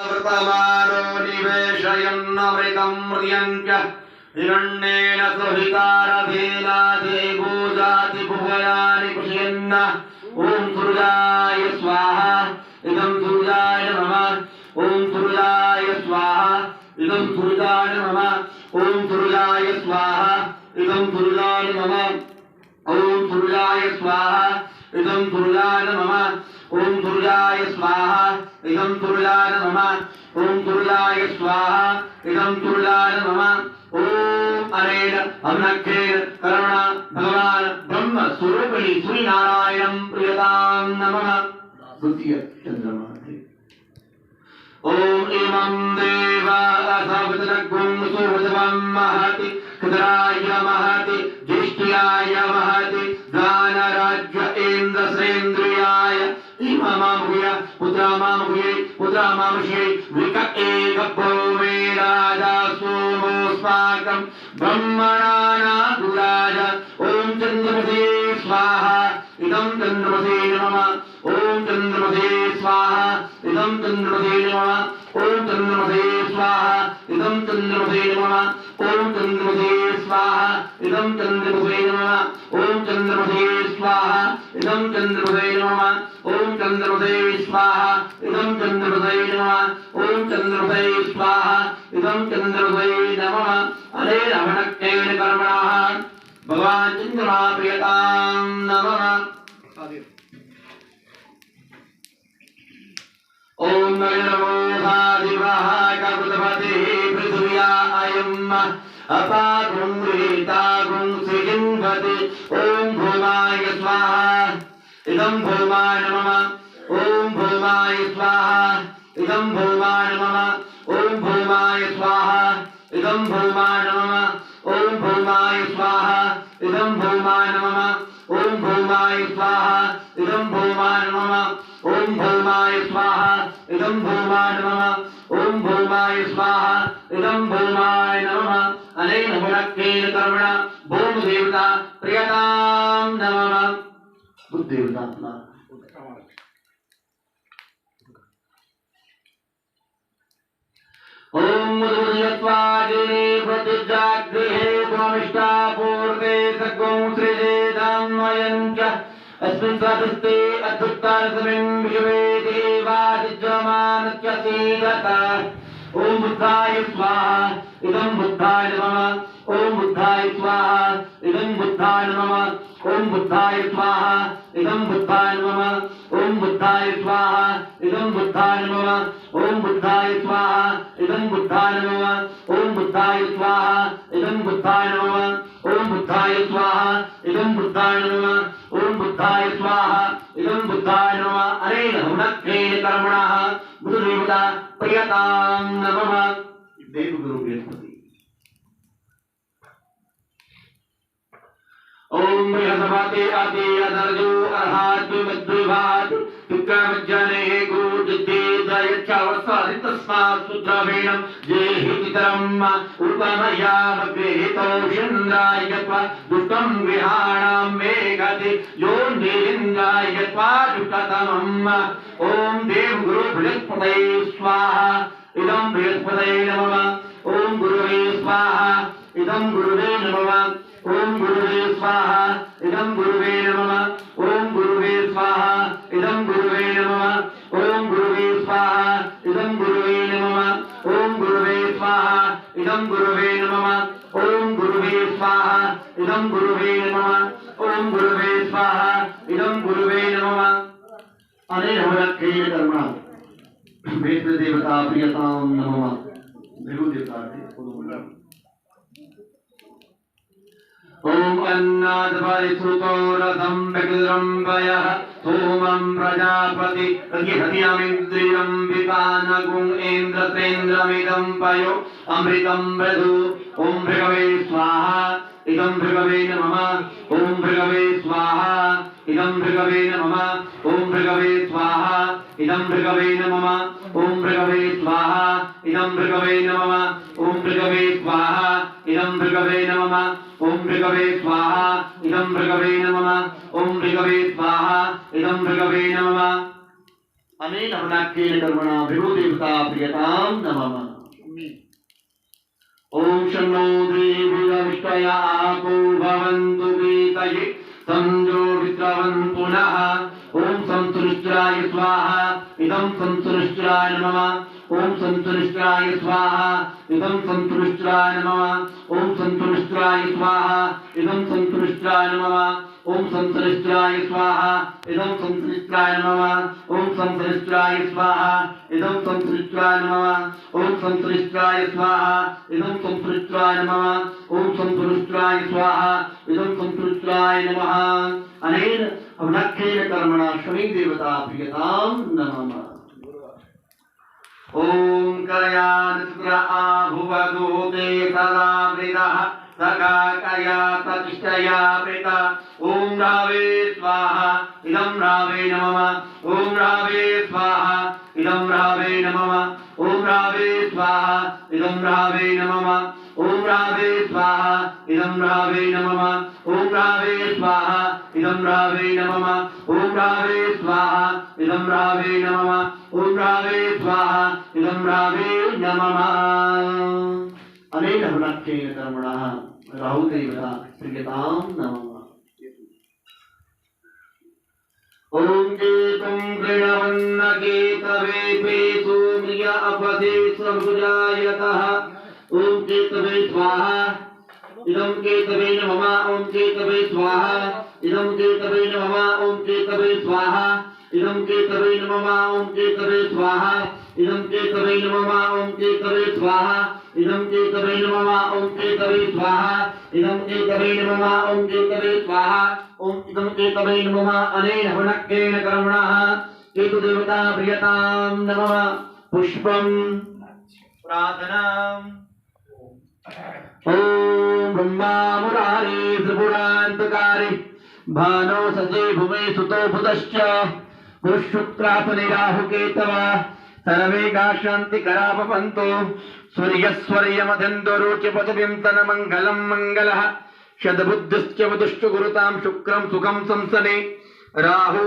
वर्तमानो निवेशयन्नमृतं मृयञ्च हिरण्येन सहितारधेनाधे भूजाति भुवनानि पुष्यन्न ॐ सूर्याय स्वाहा इदं सूर्याय नमः ॐ सूर्याय स्वाहा इदं सूर्याय नमः ॐ सूर्याय स्वाहा इदं सूर्याय नमः ॐ सूर्याय स्वाहा इदं सूर्याय नमः ॐ सूर्याय स्वाहा इदं सूर्याय नमः ॐ सूर्याय स्वाहा इदं सूर्याय नमः ॐ अनेन अम्नखेन करुणा भगवान ब्रह्म स्वरूपिणी श्री नारायणं प्रियतां नमः द्वितीय चंद्रमा ॐ इमं देवा असवतनगुं सुवजवं महति कृतराय महति ज्येष्ठ्याय महति दानराज्य इन्द्रश्रेन्द्रियाय इममामुय पुत्रामामुषे विक एक भौमे राजा सोमोस्माकं ब्रह्मणानाधुराज ॐ चन्द्रमसे स्वाहा इदं चन्द्रमसे नमः ॐ चन्द्रमसे स्वाहा इदं चन्द्रमसे नमः ॐ चन्द्रमसे स्वाहा इदं चन्द्रमसे नमः ॐ चन्द्रमसे स्वाहा इदं चन्द्रमसे नमः ॐ चन्द्रमसे स्वाहा इदं चन्द्रमसे नमः ॐ चन्द्रमसे स्वाहा इदं चन्द्रमसे नमः ॐ चन्द्रमसे स्वाहा इदं चन्द्रमसे नमः अनेन अवनक्तेन कर्मणः भगवान् चन्द्रमा प्रियतां नमः ॐ नमो भादिवः ककुतपतिः पृथिव्या अयम् अपागुं रीतागुं सृजिन्वति ॐ भूमाय स्वाहा इदं भूमाय नमः ॐ भूमाय स्वाहा इदं भूमाय नमः ॐ भूमाय स्वाहा इदं भूमाय नमः ॐ भूमाय स्वाहा इदं भूमाय नमः ॐ भूमाय स्वाहा इदं भूमाय नमः ॐ भूमाय स्वाहा इदं भूमाय नमः ॐ भूमाय स्वाहा इदं भूमाय नमः अनेन भक्तेन कर्मणा भूमदेवता प्रियतां नमः बुद्धिदेवता ॐ मुदुर्यत्वादिने प्रतिजागृहे त्वमिष्टापूर्वे सद्गुं सृजेदामयञ्च अस्मिन् स्वादिष्टे अत्युत्तरस्मिन् विश्वे देवादिज्यमानस्य सीदता ॐ बुद्धाय स्वाहा इदं बुद्धाय नमः ॐ बुद्धाय स्वाहा इदं बुद्धाय नमः ॐ बुद्धाय स्वाहा इदं बुद्धाय नमः ॐ बुद्धाय स्वाहा इदं बुद्धाय नमः ॐ बुद्धाय स्वाहा इदं बुद्धाय नमः ॐ बुद्धाय स्वाहा इदं बुद्धाय नमः ॐ बुद्धाय स्वाहा इदं बुद्धाय नमः ॐ बुद्धाय स्वाहा इदं बुद्धाय नमः अनेन हुनक्तेन कर्मणः बुद्धदेवता प्रियतां नमः देवगुरु बृहस्पति ॐ बृहस्पति अति अदर्जो अर्हात् मद्विभात् विक्रमज्जने गुरुजिद्देदयच्छावसारि तस्मात् सुद्रवीणं जेहितितरम् उपमयामग्रहितोषिन्द्राय यत्वा दुष्टं विहाणां मेघति यो निरिन्द्राय यत्वा दुष्टतमम् ॐ देवगुरु बृहस्पतये स्वाहा इदं बृहस्पतये नमः ॐ गुरुवे स्वाहा इदं गुरुवे नमः ॐ गुरुवे स्वाहा इदं गुरुवे नमः ॐ गुरुवे स्वाहा इदं गुरुवे नमः ॐ गुरुवे स्वाहा इदं गुरुवे नमः ॐ गुरुवे स्वाहा इदं गुरुवे नमः ॐ गुरुवे स्वाहा इदं गुरुवे नमः ॐ गुरुवे स्वाहा इदं गुरुवे नमः अनेन हुनक्तेन कर्मणा वेददेवता प्रियतां नमः देवदेवता ॐ अन्नादपरिश्रुतो रथं विकृम्बयः सोमं प्रजापति हतियमिन्द्रियं विपानगुं इन्द्रतेन्द्रमिदं पयो अमृतं मृदु ॐ भृगवे स्वाहा इदं भृगवे नमः ॐ भृगवे स्वाहा इदं भृगवे नमः ॐ भृगवे स्वाहा इदं भृगवे नमः ॐ भृगवे स्वाहा इदं भृगवे नमः ॐ भृगवे स्वाहा इदं भृगवे नमः ॐ भृगवे स्वाहा इदं भृगवे नमः ॐ भृगवे स्वाहा इदं भृगवे नमः अनेन हवनाख्येन कर्मणा भृगुदेवता प्रियतां नमः। ओम शन्नो देवीरविष्टया आपो भवन्तु वीतये संजो विद्रवन्तु नः। ओम संतुष्टाय स्वाहा इदं संतुष्टाय नमः। ओम संतुष्टाय स्वाहा इदं संतुष्टाय नमः। ओम संतुष्टाय स्वाहा इदं संतुष्टाय नमः। ओम संतुष्टाय स्वाहा इदं संतुष्टाय नमः। ओम संतुष्टाय स्वाहा इदं संतुष्टाय नमः। ओम संतुष्टाय स्वाहा इदं संतुष्टाय नमः। ओम संतुष्टाय स्वाहा इदं संतुष्टाय नमः। अनेन हवनाख्येन कर्मणा शमी देवता प्रियतां नमः। ओम कयानस्त्र आभुवदूते सदा वृदः सगा कया ततिष्ठया वृता। ओम रावे स्वाहा इदं रावे नमः। ओम रावे स्वाहा इदं रावे नमः। ओम रावे स्वाहा इदं रावे नमः। ओम रावे स्वाहा इदं रावे नमः। ओम रावे स्वाहा इदं रावे नमः। ओम रावे स्वाहा इदं रावे नमः। ओम रावे स्वाहा इदं रावे नमः। अनेन हवनाख्येन कर्मणा राहुदेवता प्रियतां नमः। ओम केतुं गृणवन्न केतवे पेतु म्रिय अपदे सबुजायतः। ओम केतवे स्वाहा इदं केतवे नमः। ओम केतवे स्वाहा इदं केतवे नमः। ओम केतवे स्वाहा इदं केतवे नमः। ओम केतवे स्वाहा इदं केतवे नमः। ओम केतवे स्वाहा इदं केतवे नमः। ओम केतवे स्वाहा इदं केतवे नमः। ओम केतवे स्वाहा ओम इदं केतवे नमः। अनेन हवनाख्येन कर्मणा केतुदेवता प्रियतां नमः। पुष्पं प्रार्थनाम्। ओम ब्रह्मा मुरारी त्रिपुरान्तकारी भानो सजे भूमे सुतो बुधश्च पुष्युक्रासने राहुकेतवा सर्वे शान्तिकरा भवन्तु। सूर्यस्वर्यमध्यन्दोरुचिपतिं तन्मङ्गलं मङ्गलः शतबुद्धिश्च वदुश्च गुरुतां शुक्रं सुखं संसने राहु